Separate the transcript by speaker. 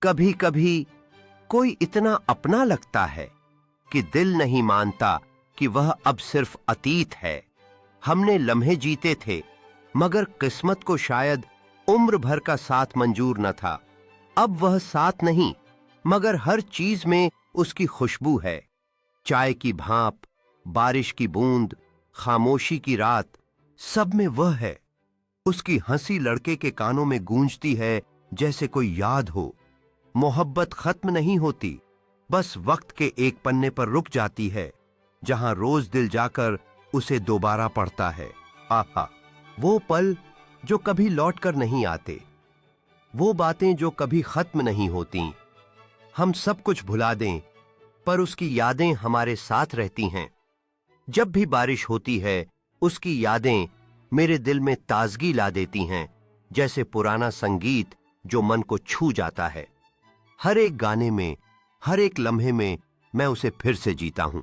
Speaker 1: कभी कभी कोई इतना अपना लगता है कि दिल नहीं मानता कि वह अब सिर्फ अतीत है। हमने लम्हे जीते थे, मगर किस्मत को शायद उम्र भर का साथ मंजूर न था। अब वह साथ नहीं, मगर हर चीज में उसकी खुशबू है। चाय की भाप, बारिश की बूंद, खामोशी की रात, सब में वह है। उसकी हंसी लड़के के कानों में गूंजती है जैसे कोई याद हो। मोहब्बत खत्म नहीं होती, बस वक्त के एक पन्ने पर रुक जाती है, जहां रोज दिल जाकर उसे दोबारा पढ़ता है। आहा, वो पल जो कभी लौट कर नहीं आते, वो बातें जो कभी खत्म नहीं होती। हम सब कुछ भुला दें, पर उसकी यादें हमारे साथ रहती हैं। जब भी बारिश होती है, उसकी यादें मेरे दिल में ताजगी ला देती हैं, जैसे पुराना संगीत जो मन को छू जाता है। हर एक गाने में, हर एक लम्हे में मैं उसे फिर से जीता हूं।